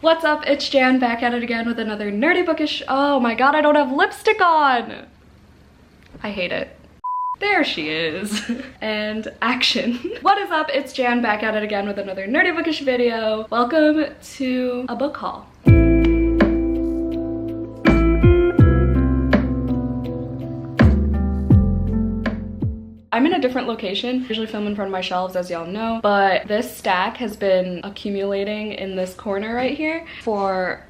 What's up? It's Jan back at it again with another nerdy bookish. Oh my god, I don't have lipstick on! I hate it. There she is. And action. What is up? It's Jan back at it again with another nerdy bookish video. Welcome to a book haul. I'm in a different location. I usually film in front of my shelves, as y'all know, but this stack has been accumulating in this corner right here for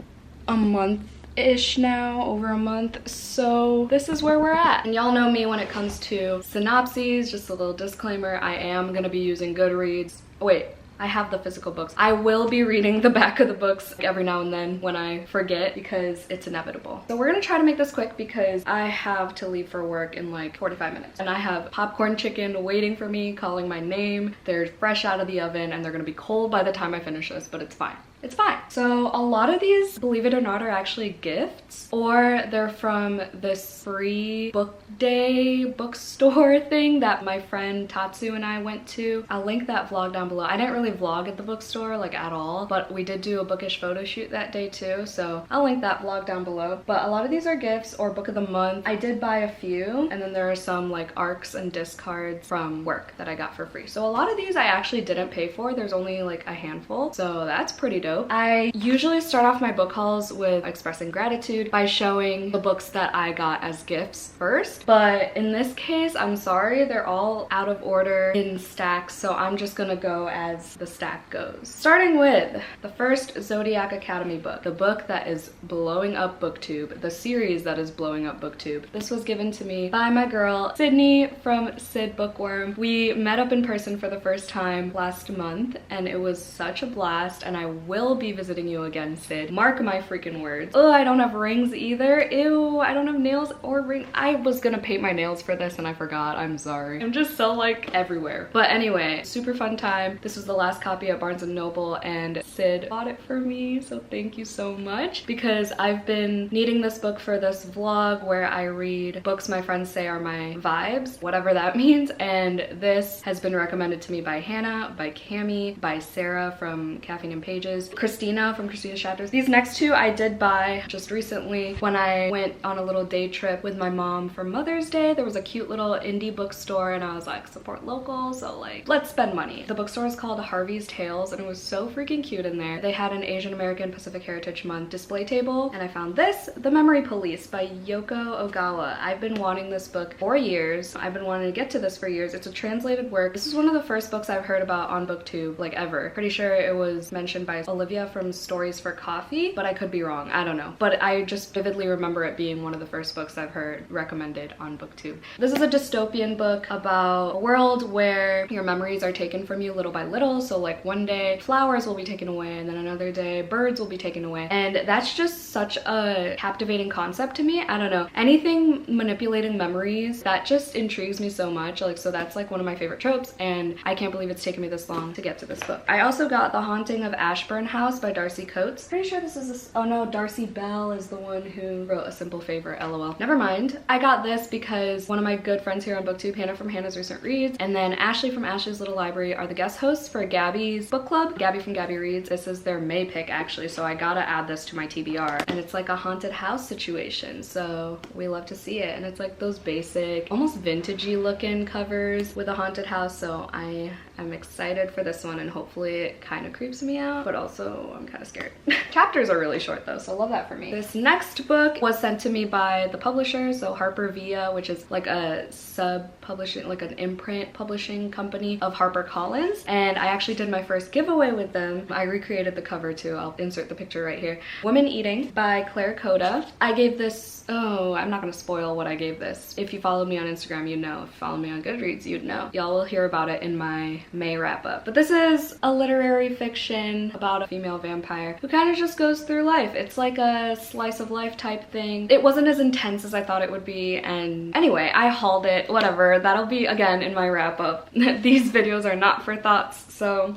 a month-ish now, over a month. So this is where we're at. And y'all know me when it comes to synopses. Just a little disclaimer, I am gonna be using Goodreads. Wait. I have the physical books. I will be reading the back of the books every now and then when I forget because it's inevitable. So we're gonna try to make this quick because I have to leave for work in like 45 minutes. And I have popcorn chicken waiting for me, calling my name. They're fresh out of the oven and they're gonna be cold by the time I finish this, but it's fine. It's fine. So a lot of these, believe it or not, are actually gifts, or they're from this free book day bookstore thing that my friend Tatsu and I went to. I'll link that vlog down below. I didn't really vlog at the bookstore like at all, but we did do a bookish photo shoot that day too, so I'll link that vlog down below. But a lot of these are gifts or book of the month. I did buy a few, and then there are some like arcs and discards from work that I got for free. So a lot of these I actually didn't pay for. There's only like a handful, so that's pretty dope. I usually start off my book hauls with expressing gratitude by showing the books that I got as gifts first, but in this case, I'm sorry, they're all out of order in stacks, so I'm just gonna go as the stack goes. Starting with the first Zodiac Academy book, the book that is blowing up BookTube, the series that is blowing up BookTube. This was given to me by my girl Sydney from Sid Bookworm. We met up in person for the first time last month and it was such a blast, and I will be visiting you again, Sid. Mark my freaking words. Oh, I don't have rings either. Ew, I don't have nails or ring. I was gonna paint my nails for this and I forgot. I'm sorry. I'm just so like everywhere. But anyway, super fun time. This was the last copy at Barnes & Noble and Sid bought it for me, so thank you so much, because I've been needing this book for this vlog where I read books my friends say are my vibes, whatever that means, and this has been recommended to me by Hannah, by Cami, by Sarah from Caffeine and Pages, Christina from Christina's Chapters. These next two I did buy just recently when I went on a little day trip with my mom for Mother's Day. There was a cute little indie bookstore and I was like, support local, so like, let's spend money. The bookstore is called Harvey's Tales and it was so freaking cute in there. They had an Asian American Pacific Heritage Month display table, and I found this, The Memory Police by Yoko Ogawa. I've been wanting this book for years. I've been wanting to get to this for years. It's a translated work. This is one of the first books I've heard about on BookTube, like ever. Pretty sure it was mentioned by Olivia from Stories for Coffee, but I could be wrong. I don't know. But I just vividly remember it being one of the first books I've heard recommended on BookTube. This is a dystopian book about a world where your memories are taken from you little by little. So like one day flowers will be taken away and then another day birds will be taken away. And that's just such a captivating concept to me. I don't know. Anything manipulating memories, that just intrigues me so much. Like, so that's like one of my favorite tropes, and I can't believe it's taken me this long to get to this book. I also got The Haunting of Ashburn House by Darcy Coates. Pretty sure this is oh no, Darcy Bell is the one who wrote A Simple Favor, LOL. Never mind. I got this because one of my good friends here on BookTube, Hannah from Hannah's Recent Reads, and then Ashley from Ashley's Little Library are the guest hosts for Gabby's book club. Gabby from Gabby Reads. This is their May pick actually, so I gotta add this to my TBR. And it's like a haunted house situation, so we love to see it. And it's like those basic, almost vintagey looking covers with a haunted house, so I am excited for this one, and hopefully it kind of creeps me out, but also I'm kind of scared. Chapters are really short though, so love that for me. This next book was sent to me by the publisher, so Harper Via, which is like a sub-publishing, like an imprint publishing company of HarperCollins, and I actually did my first giveaway with them. I recreated the cover too. I'll insert the picture right here. Women Eating by Claire Coda. I gave this, oh, I'm not gonna spoil what I gave this. If you follow me on Instagram, you know. If you follow me on Goodreads, you'd know. Y'all will hear about it in my May wrap up. But this is a literary fiction about a female vampire who kind of just goes through life. It's like a slice of life type thing. It wasn't as intense as I thought it would be, and anyway, I hauled it, whatever. That'll be again in my wrap up. These videos are not for thoughts, so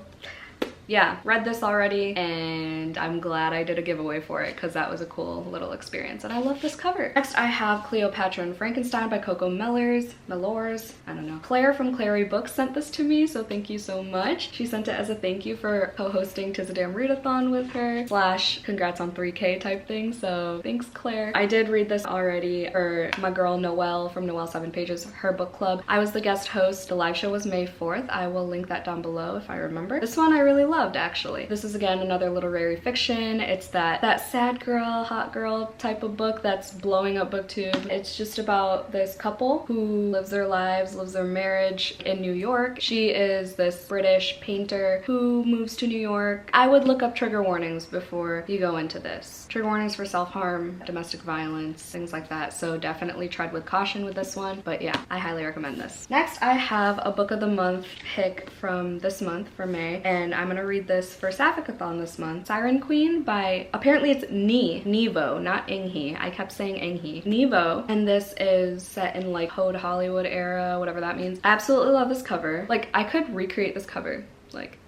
yeah, read this already and I'm glad I did a giveaway for it because that was a cool little experience and I love this cover. Next I have Cleopatra and Frankenstein by Coco Mellors, I don't know. Claire from Clary Books sent this to me, so thank you so much. She sent it as a thank you for co-hosting Tis a Damn Readathon with her, / congrats on 3K type thing, so thanks Claire. I did read this already for my girl Noelle from Noelle 7 Pages, her book club. I was the guest host. The live show was May 4th. I will link that down below if I remember. This one I really loved actually. This is again another literary fiction. It's that sad girl, hot girl type of book that's blowing up booktube. It's just about this couple who lives their lives, lives their marriage in New York. She is this British painter who moves to New York. I would look up trigger warnings before you go into this. Trigger warnings for self-harm, domestic violence, things like that. So definitely tread with caution with this one. But yeah, I highly recommend this. Next, I have a book of the month pick from this month for May, and I'm gonna read this for Sapphicathon this month. Siren Queen by, apparently it's Nevo, not Inghi. I kept saying Inghi. Nevo, and this is set in like Code Hollywood era, whatever that means. I absolutely love this cover. Like, I could recreate this cover. Like,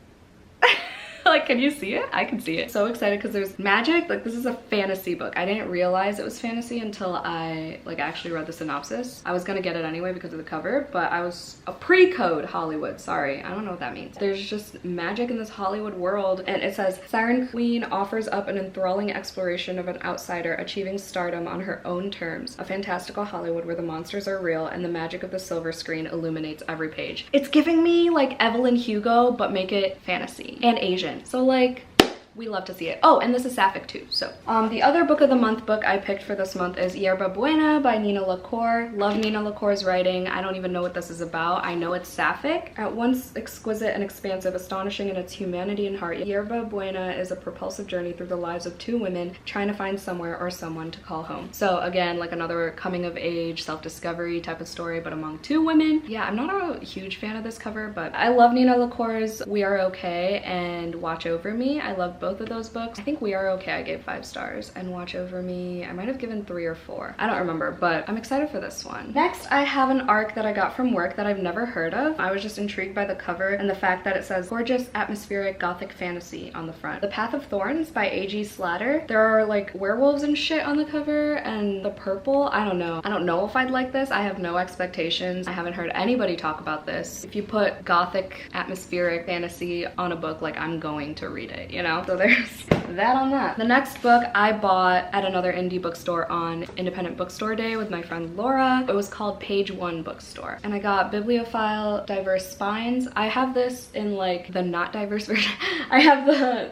like, can you see it? I can see it. So excited because there's magic. Like, this is a fantasy book. I didn't realize it was fantasy until I like actually read the synopsis. I was gonna get it anyway because of the cover, but I was a pre-code Hollywood. Sorry, I don't know what that means. There's just magic in this Hollywood world, and it says Siren Queen offers up an enthralling exploration of an outsider achieving stardom on her own terms. A fantastical Hollywood where the monsters are real and the magic of the silver screen illuminates every page. It's giving me like Evelyn Hugo, but make it fantasy and Asian. So like, we love to see it. Oh, and this is sapphic too, so. The other book of the month book I picked for this month is Yerba Buena by Nina LaCour. Love Nina LaCour's writing. I don't even know what this is about. I know it's sapphic. At once exquisite and expansive, astonishing in its humanity and heart, Yerba Buena is a propulsive journey through the lives of two women trying to find somewhere or someone to call home. So again, like another coming of age, self-discovery type of story, but among two women. Yeah, I'm not a huge fan of this cover, but I love Nina LaCour's We Are Okay and Watch Over Me. I love both of those books. I think We Are Okay I gave 5 stars, and Watch Over Me I might have given 3 or 4. I don't remember, but I'm excited for this one. Next, I have an ARC that I got from work that I've never heard of. I was just intrigued by the cover and the fact that it says gorgeous atmospheric gothic fantasy on the front. The Path of Thorns by A.G. Slatter. There are like werewolves and shit on the cover, and the purple, I don't know. I don't know if I'd like this. I have no expectations. I haven't heard anybody talk about this. If you put gothic atmospheric fantasy on a book, like, I'm going to read it, you know? So there's that on that. The next book I bought at another indie bookstore on Independent Bookstore Day with my friend Laura. It was called Page One Bookstore. And I got Bibliophile Diverse Spines. I have this in like the not diverse version. I have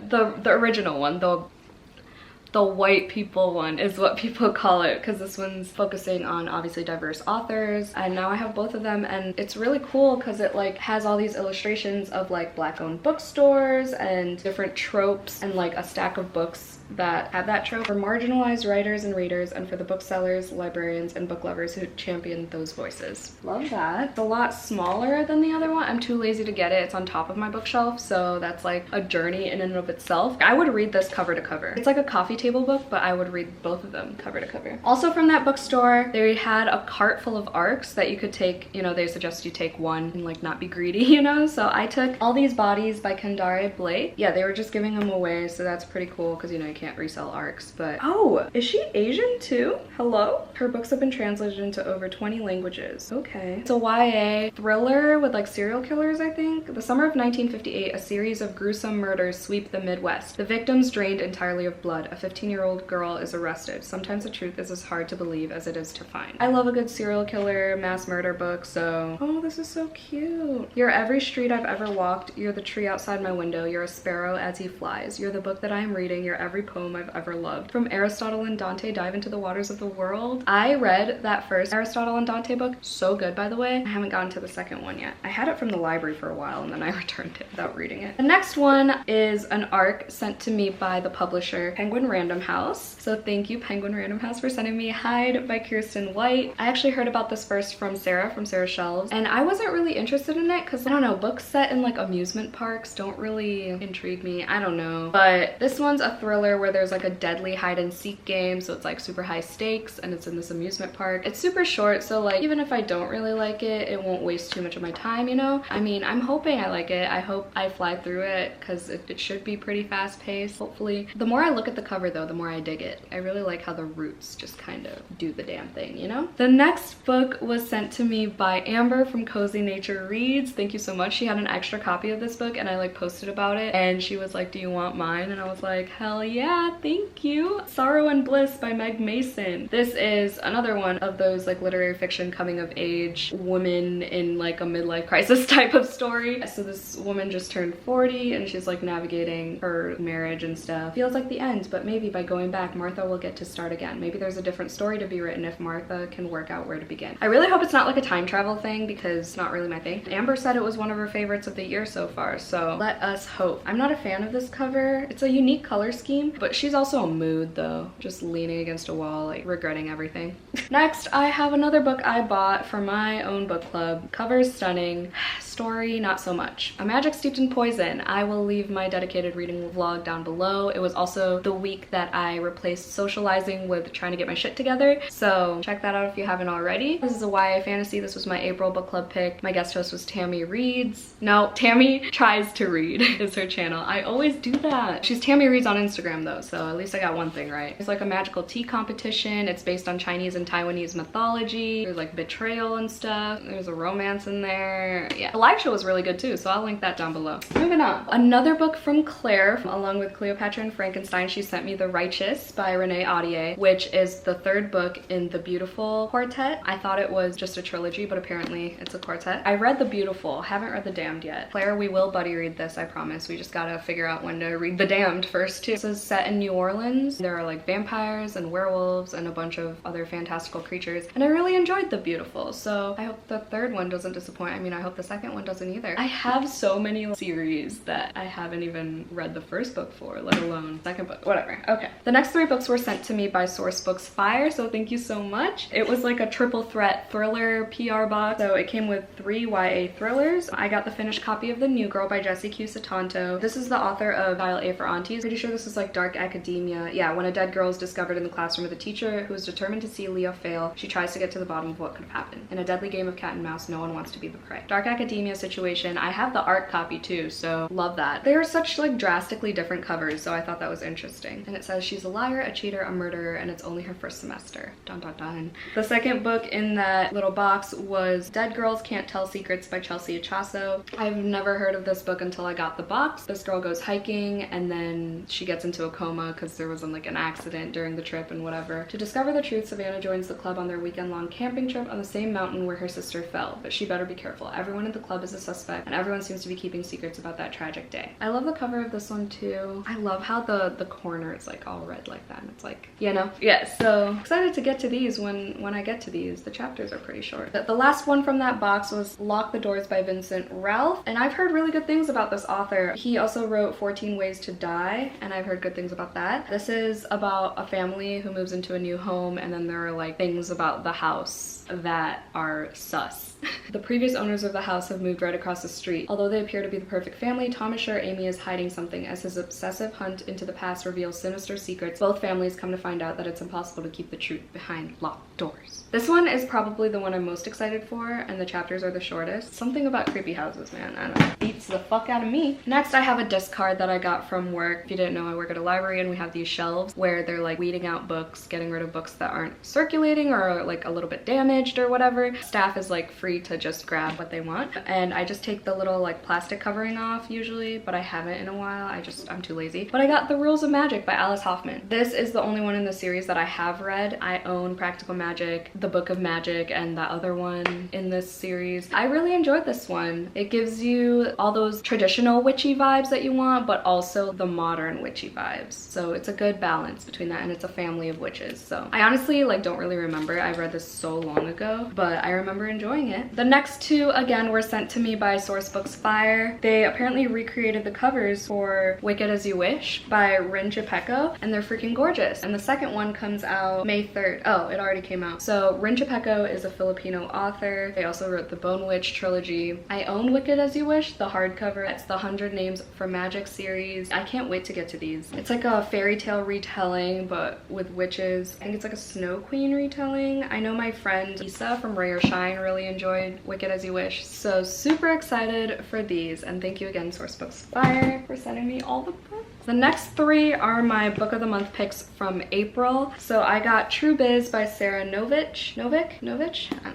the original one, the white people one is what people call it, because this one's focusing on obviously diverse authors, and now I have both of them, and it's really cool because it like has all these illustrations of like Black-owned bookstores and different tropes and like a stack of books that have that trope for marginalized writers and readers, and for the booksellers, librarians, and book lovers who champion those voices. Love that. It's a lot smaller than the other one. I'm too lazy to get it. It's on top of my bookshelf, so that's like a journey in and of itself. I would read this cover to cover. It's like a coffee table book, but I would read both of them cover to cover. Also from that bookstore, they had a cart full of ARCs that you could take, you know, they suggest you take one and like not be greedy, you know? So I took All These Bodies by Kendare Blake. Yeah, they were just giving them away, so that's pretty cool because, you know, you can't resell ARCs, but oh, is she Asian too? Hello? Her books have been translated into over 20 languages. Okay. It's a YA thriller with like serial killers, I think. The summer of 1958, a series of gruesome murders sweep the Midwest. The victims drained entirely of blood. A 15-year-old girl is arrested. Sometimes the truth is as hard to believe as it is to find. I love a good serial killer, mass murder book, so... Oh, this is so cute. You're every street I've ever walked. You're the tree outside my window. You're a sparrow as he flies. You're the book that I am reading. You're every poem I've ever loved. From Aristotle and Dante Dive into the Waters of the World. I read that first Aristotle and Dante book. So good, by the way. I haven't gotten to the second one yet. I had it from the library for a while and then I returned it without reading it. The next one is an ARC sent to me by the publisher Penguin Random House. So thank you, Penguin Random House, for sending me Hide by Kirsten White. I actually heard about this first from Sarah's Shelves, and I wasn't really interested in it because, I don't know, books set in like amusement parks don't really intrigue me. I don't know. But this one's a thriller. thriller where there's like a deadly hide and seek game, so it's like super high stakes and it's in this amusement park. It's super short, so like even if I don't really like it, it won't waste too much of my time, you know? I mean, I'm hoping I like it. I hope I fly through it because it should be pretty fast paced, hopefully. The more I look at the cover though, the more I dig it. I really like how the roots just kind of do the damn thing, you know? The next book was sent to me by Amber from Cozy Nature Reads. Thank you so much. She had an extra copy of this book and I like posted about it and she was like, do you want mine? And I was like, hell yeah, thank you. Sorrow and Bliss by Meg Mason. This is another one of those like literary fiction coming of age women in like a midlife crisis type of story. So this woman just turned 40 and she's like navigating her marriage and stuff. Feels like the end, but maybe by going back, Martha will get to start again. Maybe there's a different story to be written if Martha can work out where to begin. I really hope it's not like a time travel thing because it's not really my thing. Amber said it was one of her favorites of the year so far, so let us hope. I'm not a fan of this cover. It's a unique color scheme, but she's also a mood though, just leaning against a wall, like regretting everything. Next, I have another book I bought for my own book club. Cover's stunning. Story, not so much. A Magic Steeped in Poison. I will leave my dedicated reading vlog down below. It was also the week that I replaced socializing with trying to get my shit together, so check that out if you haven't already. This is a YA fantasy. This was my April book club pick. My guest host was Tammy Reads. No, Tammy Tries to Read is her channel. I always do that. She's Tammy Reads on Instagram though, so at least I got one thing right. It's like a magical tea competition. It's based on Chinese and Taiwanese mythology. There's like betrayal and stuff. There's a romance in there. Yeah. The live show was really good too, so I'll link that down below. Moving on. Another book from Claire, along with Cleopatra and Frankenstein, she sent me The Righteous by Renee Audier, which is the third book in the Beautiful quartet. I thought it was just a trilogy, but apparently it's a quartet. I read The Beautiful, haven't read The Damned yet. Claire, we will buddy read this, I promise. We just gotta figure out when to read The Damned first too. This is set in New Orleans. There are like vampires and werewolves and a bunch of other fantastical creatures, and I really enjoyed The Beautiful, so I hope the third one doesn't disappoint. I mean, I hope the second one doesn't either. I have so many series that I haven't even read the first book for, let alone second book, whatever. Okay. The next three books were sent to me by Source Books Fire, so thank you so much. It was like a triple threat thriller PR box, so it came with 3 YA thrillers. I got the finished copy of The New Girl by Jessie Q. Satanto. This is the author of Dial A for Aunties. Pretty sure this is like dark academia. Yeah, when a dead girl is discovered in the classroom with a teacher who is determined to see Leah fail, she tries to get to the bottom of what could have happened. In a deadly game of cat and mouse, no one wants to be the prey. Dark academia situation. I have the art copy too, so love that. They are such like drastically different covers, so I thought that was interesting. And it says she's a liar, a cheater, a murderer, and it's only her first semester. Dun dun dun. The second book in that little box was Dead Girls Can't Tell Secrets by Chelsea Achaso. I've never heard of this book until I got the box. This girl goes hiking and then she gets into a coma because there was like an accident during the trip and whatever. To discover the truth, Savannah joins the club on their weekend-long camping trip on the same mountain where her sister fell, but she better be careful. Everyone in the club is a suspect and everyone seems to be keeping secrets about that tragic day. I love the cover of this one too. I love how the corner is like all red like that, and it's like, you know? Yeah, so excited to get to these when I get to these. The chapters are pretty short. The last one from that box was Lock the Doors by Vincent Ralph, and I've heard really good things about this author. He also wrote 14 Ways to Die, and I've heard good things about that. This is about a family who moves into a new home, and then there are like things about the house that are sus. The previous owners of the house have moved right across the street. Although they appear to be the perfect family, Tom is sure Amy is hiding something. As his obsessive hunt into the past reveals sinister secrets, both families come to find out that it's impossible to keep the truth behind locked doors. This one is probably the one I'm most excited for, and the chapters are the shortest. Something about creepy houses, man. I don't know. Beats the fuck out of me. Next, I have a disc card that I got from work. If you didn't know, I work at a library and we have these shelves where they're like weeding out books, getting rid of books that aren't circulating or are like a little bit damaged or whatever. Staff is like free to just grab what they want, and I just take the little like plastic covering off usually, but I haven't in a while. I'm too lazy. But I got The Rules of Magic by Alice Hoffman. This is the only one in the series that I have read. I own Practical Magic, The Book of Magic, and the other one in this series. I really enjoyed this one. It gives you all those traditional witchy vibes that you want, but also the modern witchy vibes. So it's a good balance between that, and it's a family of witches. So I honestly like don't really remember. I read this so long ago, but I remember enjoying it. The next two again were sent to me by Source Books Fire. They apparently recreated the covers for Wicked As You Wish by Rin Chapeko, and they're freaking gorgeous. And the second one comes out May 3rd. Oh, it already came out. So Rin Chapeko is a Filipino author. They also wrote the Bone Witch trilogy. I own Wicked As You Wish, the hardcover. It's the 100 Names for Magic series. I can't wait to get to these. It's like a fairy tale retelling, but with witches. I think it's like a Snow Queen retelling. I know my friend Lisa from Ray or Shine really enjoyed Wicked As You Wish, so super excited for these. And thank you again, Sourcebooks Fire, for sending me all the books. The next three are my book of the month picks from April. So I got True Biz by Sarah Novick,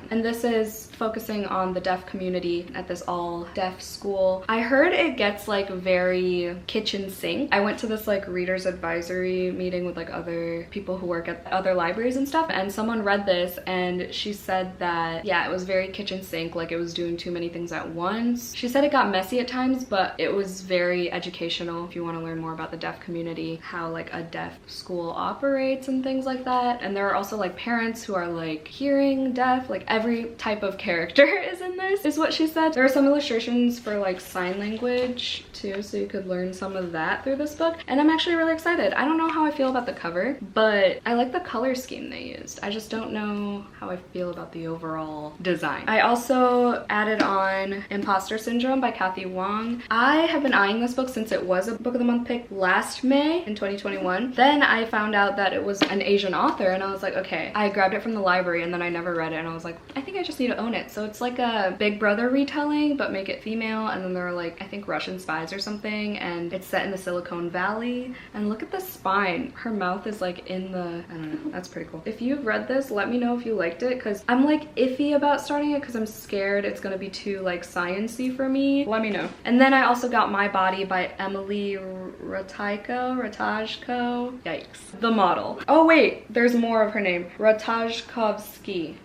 and this is focusing on the deaf community at this all deaf school. I heard it gets like very kitchen sink. I went to this like reader's advisory meeting with like other people who work at other libraries and stuff, and someone read this and she said that, yeah, it was very kitchen sink, like it was doing too many things at once. She said it got messy at times, but it was very educational if you want to learn more about the deaf community, how like a deaf school operates and things like that. And there are also like parents who are like hearing deaf, like every type of character is in this, is what she said. There are some illustrations for like sign language too, so you could learn some of that through this book, and I'm actually really excited. I don't know how I feel about the cover, but I like the color scheme they used. I just don't know how I feel about the overall design. I also added on Imposter Syndrome by Kathy Wong. I have been eyeing this book since it was a book of the month pick last May in 2021. Then I found out that it was an Asian author, and I was like, okay. I grabbed it from the library and then I never read it, and I was like, I think I just need to own it. So it's like a Big Brother retelling, but make it female, and then there are like, I think, Russian spies or something, and it's set in the Silicon Valley. And look at the spine. Her mouth is like in the, I don't know, that's pretty cool. If you've read this, let me know if you liked it, because I'm like iffy about starting it because I'm scared it's gonna be too like science-y for me. Let me know. And then I also got My Body by Emily Ratajkowski. Yikes. The model. Oh wait, there's more of her name. Ratajkowski.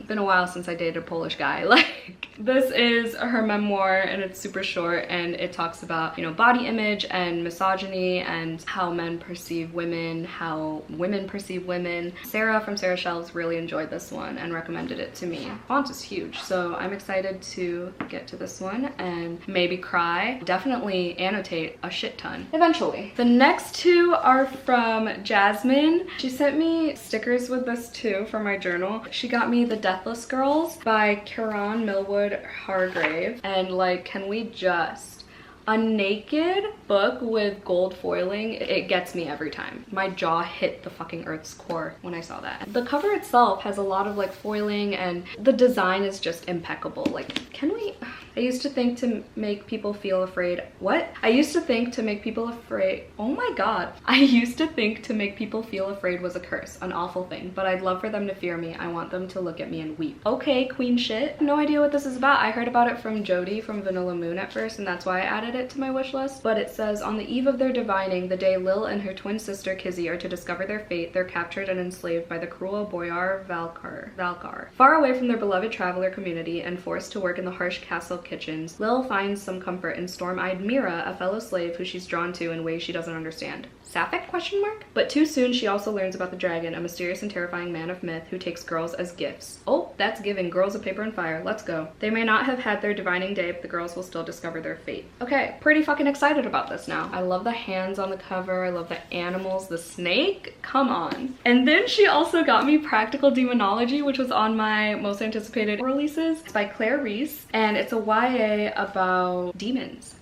Been a while since I dated a Polish guy. Like, this is her memoir, and it's super short, and it talks about, you know, body image and misogyny and how men perceive women, how women perceive women. Sarah from Sarah Shelves really enjoyed this one and recommended it to me. Font is huge, so I'm excited to get to this one and maybe cry. Definitely annotate a shit ton eventually. The next two are from Jasmine. She sent me stickers with this too for my journal. She got me The Deathless Girls by Kieran Millwood Hargrave, and like, can we just, a naked book with gold foiling, it gets me every time. My jaw hit the fucking earth's core when I saw that. The cover itself has a lot of like foiling, and the design is just impeccable. Like, can we, I used to think to make people feel afraid. What? I used to think to make people afraid. Oh my god. I used to think to make people feel afraid was a curse, an awful thing, but I'd love for them to fear me. I want them to look at me and weep. Okay, queen shit. No idea what this is about. I heard about it from Jody from Vanilla Moon at first, and that's why I added it to my wish list. But it says, on the eve of their divining, the day Lil and her twin sister Kizzy are to discover their fate, they're captured and enslaved by the cruel Boyar Valkar. Far away from their beloved traveler community and forced to work in the harsh castle kitchens, Lil finds some comfort in storm-eyed Mira, a fellow slave who she's drawn to in ways she doesn't understand. Sapphic? Question mark? But too soon she also learns about the dragon, a mysterious and terrifying man of myth who takes girls as gifts. Oh, that's giving Girls of Paper and Fire. Let's go. They may not have had their divining day, but the girls will still discover their fate. Okay, pretty fucking excited about this now. I love the hands on the cover. I love the animals. The snake? Come on. And then she also got me Practical Demonology, which was on my most anticipated releases. It's by Claire Reese, and it's a YA about demons.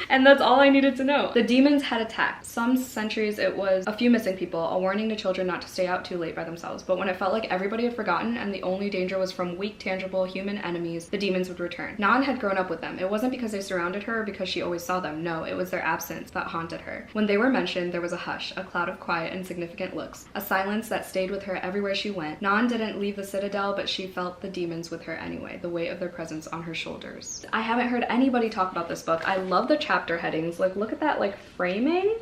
And that's all I needed to know. The demons had attacked. Some centuries it was a few missing people, a warning to children not to stay out too late by themselves. But when it felt like everybody had forgotten and the only danger was from weak, tangible human enemies, the demons would return. Nan had grown up with them. It wasn't because they surrounded her or because she always saw them. No, it was their absence that haunted her. When they were mentioned, there was a hush, a cloud of quiet and significant looks, a silence that stayed with her everywhere she went. Nan didn't leave the citadel, but she felt the demons with her anyway, the weight of their presence on her shoulders. I haven't heard anybody talk about this book. I love the chapter headings. Like, look at that, like, framing.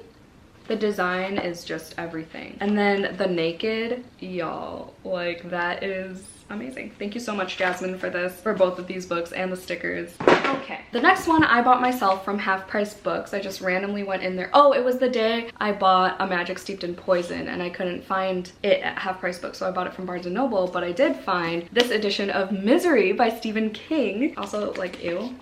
The design is just everything. And then the naked, y'all, like, that is amazing. Thank you so much, Jasmine, for this, for both of these books and the stickers. Okay, the next one I bought myself from Half Price Books. I just randomly went in there. Oh, it was the day I bought A Magic Steeped in Poison, and I couldn't find it at Half Price Books, so I bought it from Barnes & Noble, but I did find this edition of Misery by Stephen King. Also, like, ew.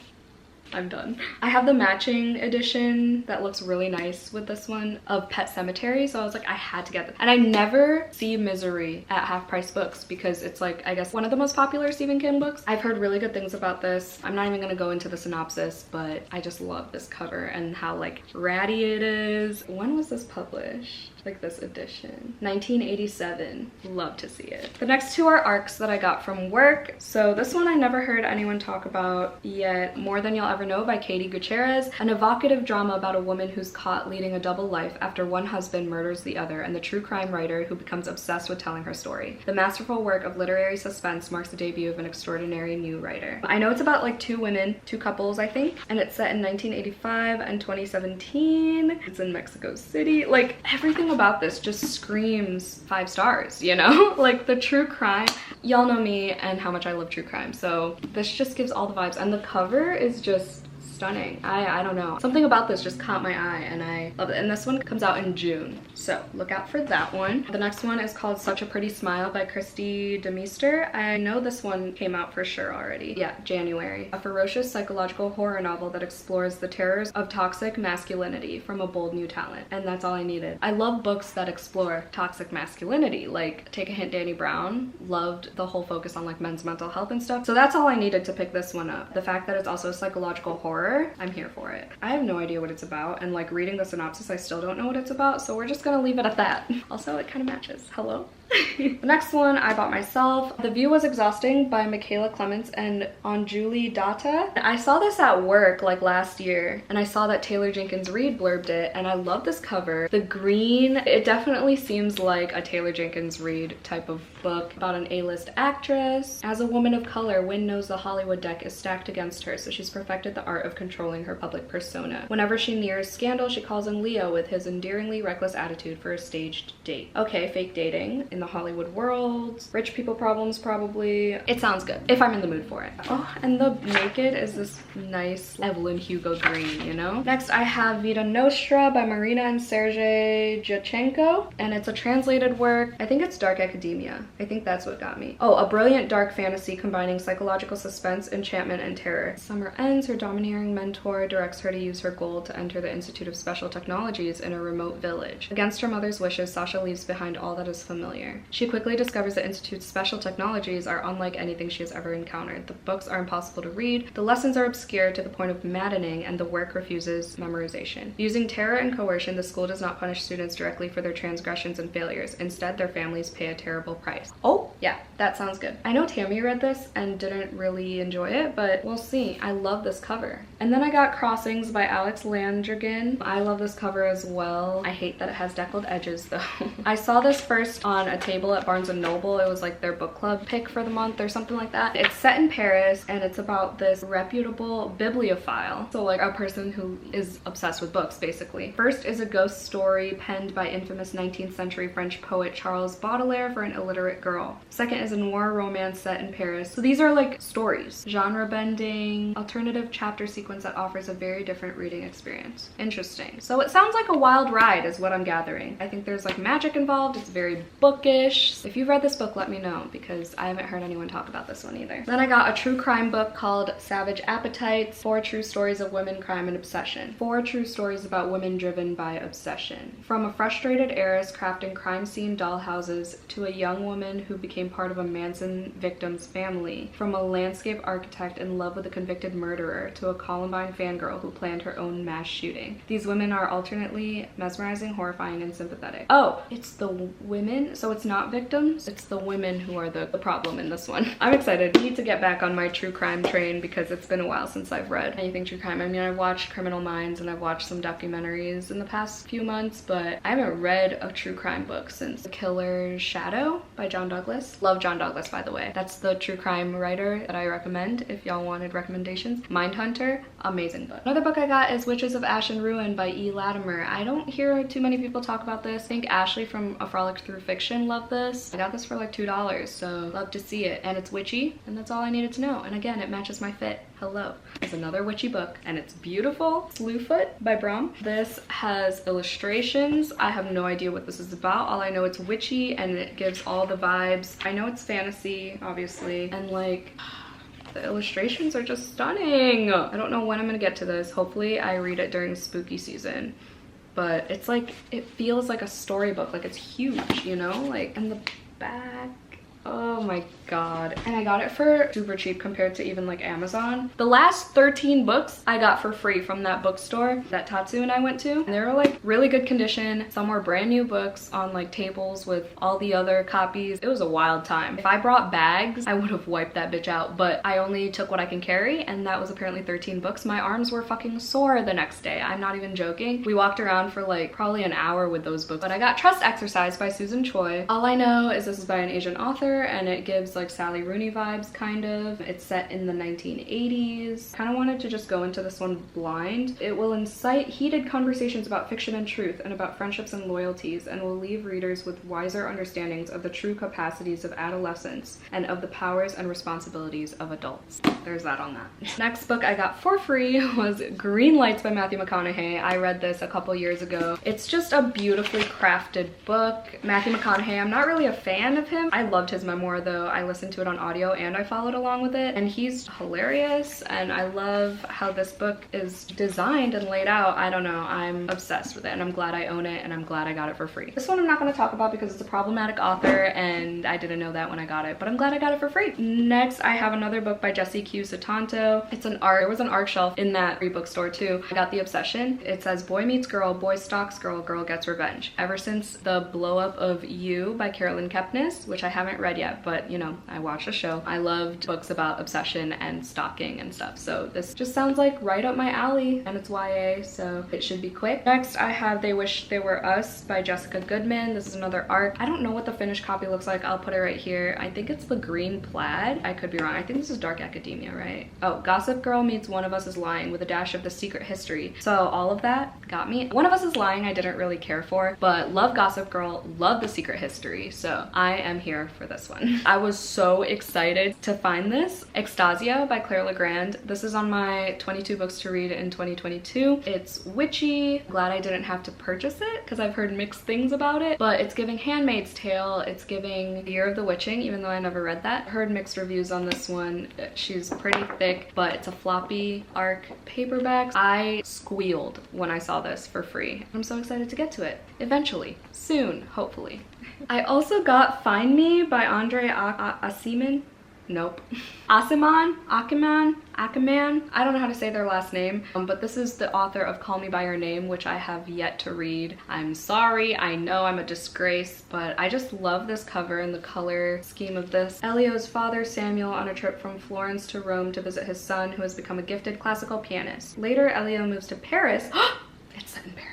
I'm done. I have the matching edition that looks really nice with this one of Pet Sematary, so I was like, I had to get this. And I never see Misery at Half Price Books because it's like, I guess, one of the most popular Stephen King books. I've heard really good things about this. I'm not even gonna go into the synopsis, but I just love this cover and how like ratty it is. When was this published? Like this edition, 1987. Love to see it. The next two are arcs that I got from work. So this one I never heard anyone talk about yet. More Than You'll Ever Know by Katie Gutierrez, an evocative drama about a woman who's caught leading a double life after one husband murders the other, and the true crime writer who becomes obsessed with telling her story. The masterful work of literary suspense marks the debut of an extraordinary new writer. I know it's about like two women, two couples I think, and it's set in 1985 and 2017. It's in Mexico City. Like everything about this just screams 5 stars, you know? Like the true crime. Y'all know me and how much I love true crime, so this just gives all the vibes, and the cover is just stunning. I don't know. Something about this just caught my eye and I love it. And this one comes out in June, so look out for that one. The next one is called Such a Pretty Smile by Christy DeMeester. I know this one came out for sure already. Yeah, January. A ferocious psychological horror novel that explores the terrors of toxic masculinity from a bold new talent. And that's all I needed. I love books that explore toxic masculinity. Like Take a Hint, Danny Brown. Loved the whole focus on like men's mental health and stuff. So that's all I needed to pick this one up. The fact that it's also psychological horror, I'm here for it. I have no idea what it's about, and like reading the synopsis, I still don't know what it's about, so we're just gonna leave it at that. Also, it kind of matches. Hello? The next one I bought myself. The View Was Exhausting by Michaela Clements and Anjuli Datta. I saw this at work like last year, and I saw that Taylor Jenkins Reid blurbed it, and I love this cover. The green, it definitely seems like a Taylor Jenkins Reid type of book about an A-list actress. As a woman of color, Wynn knows the Hollywood deck is stacked against her, so she's perfected the art of controlling her public persona. Whenever she nears scandal, she calls in Leo with his endearingly reckless attitude for a staged date. Okay, fake dating in the Hollywood world, rich people problems probably. It sounds good if I'm in the mood for it. Oh, and the naked is this nice Evelyn Hugo green, you know? Next I have Vita Nostra by Marina and Sergei Jachenko, and it's a translated work. I think it's dark academia. I think that's what got me. Oh, a brilliant dark fantasy combining psychological suspense, enchantment, and terror. Summer ends, her domineering mentor directs her to use her gold to enter the Institute of Special Technologies in a remote village. Against her mother's wishes, Sasha leaves behind all that is familiar. She quickly discovers the Institute's special technologies are unlike anything she has ever encountered. The books are impossible to read, the lessons are obscure to the point of maddening, and the work refuses memorization. Using terror and coercion, the school does not punish students directly for their transgressions and failures. Instead, their families pay a terrible price. Oh, yeah, that sounds good. I know Tammy read this and didn't really enjoy it, but we'll see. I love this cover. And then I got Crossings by Alex Landrigan. I love this cover as well. I hate that it has deckled edges though. I saw this first on a table at Barnes & Noble. It was like their book club pick for the month or something like that. It's set in Paris and it's about this reputable bibliophile. So like a person who is obsessed with books basically. First is a ghost story penned by infamous 19th century French poet Charles Baudelaire for an illiterate girl. Second is a noir romance set in Paris. So these are like stories, genre bending, alternative chapter sequence that offers a very different reading experience. Interesting. So it sounds like a wild ride is what I'm gathering. I think there's like magic involved. It's very bookish. If you've read this book, let me know because I haven't heard anyone talk about this one either. Then I got a true crime book called Savage Appetites, 4 True Stories of Women, Crime, and Obsession. 4 true stories about women driven by obsession. From a frustrated heiress crafting crime scene dollhouses to a young woman who became part of a Manson victim's family. From a landscape architect in love with a convicted murderer to a Columbine fangirl who planned her own mass shooting. These women are alternately mesmerizing, horrifying, and sympathetic. Oh, it's the women, so it's not victims, it's the women who are the problem in this one. I'm excited. I need to get back on my true crime train because it's been a while since I've read anything true crime. I mean, I've watched Criminal Minds and I've watched some documentaries in the past few months, but I haven't read a true crime book since The Killer's Shadow by John Douglas. Love John Douglas, by the way. That's the true crime writer that I recommend if y'all wanted recommendations. Mindhunter, amazing book. Another book I got is Witches of Ash and Ruin by E. Latimer. I don't hear too many people talk about this. I think Ashley from A Frolic Through Fiction loved this. I got this for like $2, so love to see it. And it's witchy, and that's all I needed to know. And again, it matches my fit. Hello. There's another witchy book, and it's beautiful. Slewfoot by Brom. This has illustrations. I have no idea what this is about. All I know it's witchy, and it gives all the vibes. I know it's fantasy, obviously, and like, The illustrations are just stunning. I don't know when I'm gonna get to this. Hopefully I read it during spooky season. But it's like, it feels like a storybook, like it's huge, you know? Like, and the back, oh my god. And I got it for super cheap compared to even like Amazon. The last 13 books I got for free from that bookstore that Tatsu and I went to. And they were like really good condition. Some were brand new books on like tables with all the other copies. It was a wild time. If I brought bags, I would have wiped that bitch out, but I only took what I can carry, and that was apparently 13 books. My arms were fucking sore the next day. I'm not even joking. We walked around for like probably an hour with those books. But I got Trust Exercise by Susan Choi. All I know is this is by an Asian author, and it gives like Sally Rooney vibes, kind of. It's set in the 1980s. Kind of wanted to just go into this one blind. It will incite heated conversations about fiction and truth, and about friendships and loyalties, and will leave readers with wiser understandings of the true capacities of adolescence and of the powers and responsibilities of adults. There's that on that. Next book I got for free was Green Lights by Matthew McConaughey. I read this a couple years ago. It's just a beautifully crafted book. Matthew McConaughey, I'm not really a fan of him. I loved his memoir though. I listened to it on audio and I followed along with it, and he's hilarious, and I love how this book is designed and laid out. I don't know, I'm obsessed with it, and I'm glad I own it, and I'm glad I got it for free. This one I'm not going to talk about because it's a problematic author and I didn't know that when I got it, but I'm glad I got it for free. Next I have another book by Jessie Q Sutanto. It's an art. There was an art shelf in that free bookstore too. I got The Obsession. It says boy meets girl, boy stalks girl, girl gets revenge. Ever since the blow up of You by Carolyn Kepnes, which I haven't read yet, but you know, I watched the show. I loved books about obsession and stalking and stuff, so this just sounds like right up my alley, and it's YA, so it should be quick. Next I have They Wish They Were Us by Jessica Goodman. This is another art. I don't know what the finished copy looks like. I'll put it right here. I think it's the green plaid. I could be wrong. I think this is Dark Academia, right? Oh, Gossip Girl meets One of Us is Lying with a dash of The Secret History. So all of that got me. One of Us is Lying I didn't really care for, but love Gossip Girl, love The Secret History, so I am here for this one. I was so excited to find this. Extasia by Claire Legrand. This is on my 22 books to read in 2022. It's witchy. Glad I didn't have to purchase it because I've heard mixed things about it, but it's giving Handmaid's Tale. It's giving Year of the Witching, even though I never read that. Heard mixed reviews on this one. She's pretty thick, but it's a floppy arc paperback. I squealed when I saw this for free. I'm so excited to get to it. Eventually. Soon, hopefully. I also got Find Me by Andre Asiman. Nope. Akiman? I don't know how to say their last name, but this is the author of Call Me By Your Name, which I have yet to read. I'm sorry, I know I'm a disgrace, but I just love this cover and the color scheme of this. Elio's father, Samuel, on a trip from Florence to Rome to visit his son, who has become a gifted classical pianist. Later, Elio moves to Paris. It's set in Paris.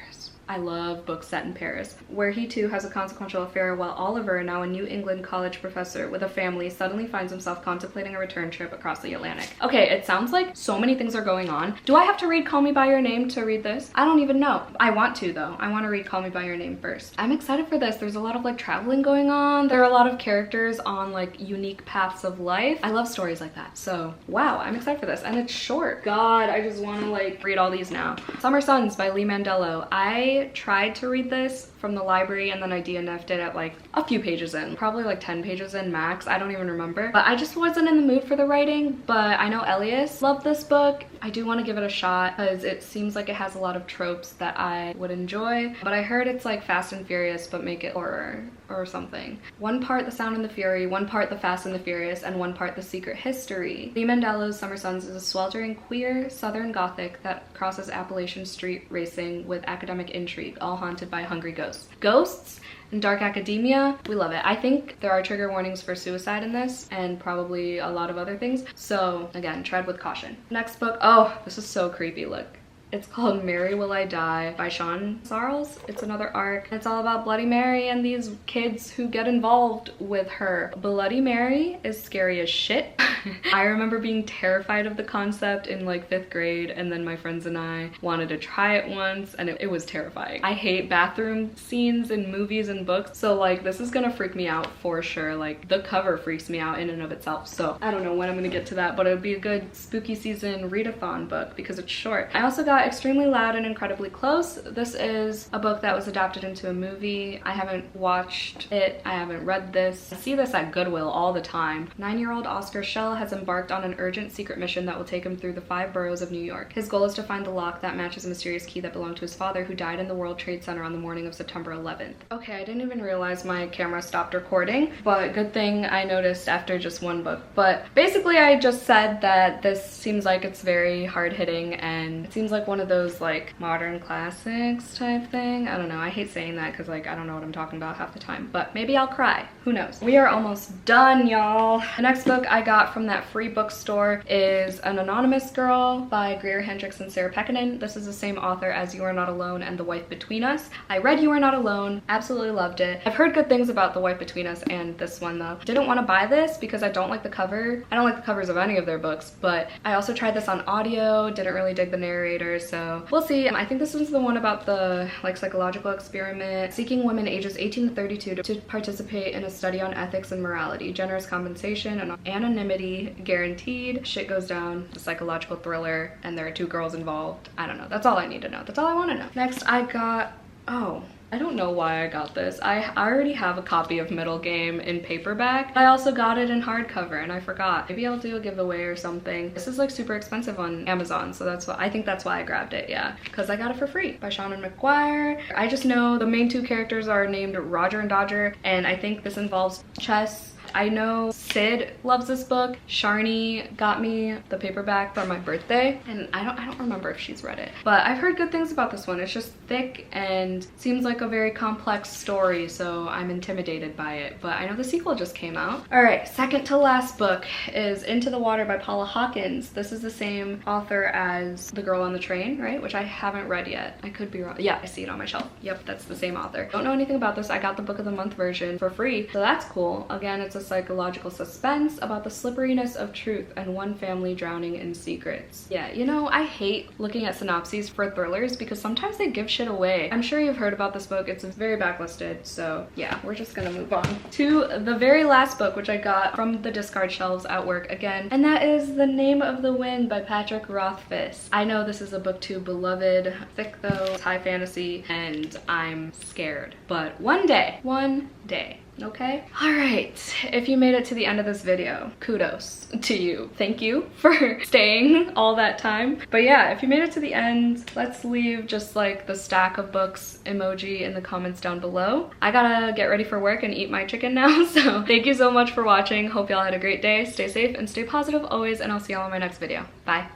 I love books set in Paris, where he too has a consequential affair, while Oliver, now a New England college professor with a family, suddenly finds himself contemplating a return trip across the Atlantic. Okay, it sounds like so many things are going on. Do I have to read Call Me By Your Name to read this? I don't even know. I want to though. I want to read Call Me By Your Name first. I'm excited for this. There's a lot of like traveling going on. There are a lot of characters on like unique paths of life. I love stories like that. So wow, I'm excited for this. And it's short. God, I just want to like read all these now. Summer Suns by Lee Mandello. I tried to read this from the library and then I DNF'd it at like a few pages in, probably like 10 pages in max. I don't even remember, but I just wasn't in the mood for the writing. But I know Elias loved this book. I do want to give it a shot because it seems like it has a lot of tropes that I would enjoy, but I heard it's like Fast and Furious but make it horror or something. One part The Sound and the Fury, one part The Fast and the Furious, and one part The Secret History. Lee Mandello's Summer Suns is a sweltering queer southern gothic that crosses Appalachian Street racing with academic intrigue, all haunted by hungry ghosts. Ghosts and Dark Academia, we love it. I think there are trigger warnings for suicide in this and probably a lot of other things, so again, tread with caution. Next book, oh, this is so creepy, look. It's called Mary Will I Die by Sean Sarles. It's another arc. It's all about Bloody Mary and these kids who get involved with her. Bloody Mary is scary as shit. I remember being terrified of the concept in like 5th grade, and then my friends and I wanted to try it once and it was terrifying. I hate bathroom scenes in movies and books, so like this is gonna freak me out for sure. Like the cover freaks me out in and of itself, so I don't know when I'm gonna get to that, but it would be a good spooky season readathon book because it's short. I also got got Extremely Loud and Incredibly Close. This is a book that was adapted into a movie. I haven't watched it. I haven't read this. I see this at Goodwill all the time. 9-year-old Oscar Schell has embarked on an urgent secret mission that will take him through the 5 boroughs of New York. His goal is to find the lock that matches a mysterious key that belonged to his father, who died in the World Trade Center on the morning of September 11th. Okay, I didn't even realize my camera stopped recording, but good thing I noticed after just one book. But basically I just said that this seems like it's very hard-hitting, and it seems like one of those like modern classics type thing. I don't know, I hate saying that because like I don't know what I'm talking about half the time, but maybe I'll cry, who knows. We are almost done, y'all. The next book I got from that free bookstore is An Anonymous Girl by Greer Hendricks and Sarah Pekkanen. This is the same author as You Are Not Alone and The Wife Between Us. I read You Are Not Alone, absolutely loved it. I've heard good things about The Wife Between Us and this one though. Didn't want to buy this because I don't like the cover. I don't like the covers of any of their books, but I also tried this on audio, didn't really dig the narrator, so we'll see. I think this was the one about the like psychological experiment, seeking women ages 18 to 32 to participate in a study on ethics and morality, generous compensation and anonymity guaranteed. Shit goes down, the psychological thriller, and there are 2 girls involved. I don't know, that's all I need to know. That's all I want to know. Next I got, oh, I don't know why I got this. I already have a copy of Middle Game in paperback. I also got it in hardcover and I forgot. Maybe I'll do a giveaway or something. This is like super expensive on Amazon, so that's why I think that's why I grabbed it, yeah. Because I got it for free by Shannon McGuire. I just know the main 2 characters are named Roger and Dodger, and I think this involves chess. I know Sid loves this book. Sharni got me the paperback for my birthday, and I don't remember if she's read it, but I've heard good things about this one. It's just thick and seems like a very complex story, so I'm intimidated by it, but I know the sequel just came out. All right, second to last book is Into the Water by Paula Hawkins. This is the same author as The Girl on the Train, right? Which I haven't read yet. I could be wrong. Yeah, I see it on my shelf. Yep, that's the same author. Don't know anything about this. I got the book of the month version for free, so that's cool. Again, it's a psychological suspense about the slipperiness of truth and one family drowning in secrets. Yeah, you know, I hate looking at synopses for thrillers because sometimes they give shit away. I'm sure you've heard about this book. It's very backlisted, so yeah, we're just gonna move on to the very last book, which I got from the discard shelves at work again, and that is The Name of the Wind by Patrick Rothfuss. I know this is a book too beloved, thick though, it's high fantasy, and I'm scared, but one day, okay? All right, if you made it to the end of this video, kudos to you. Thank you for staying all that time. But yeah, if you made it to the end, let's leave just like the stack of books emoji in the comments down below. I gotta get ready for work and eat my chicken now, so thank you so much for watching. Hope y'all had a great day. Stay safe and stay positive always, and I'll see y'all in my next video. Bye.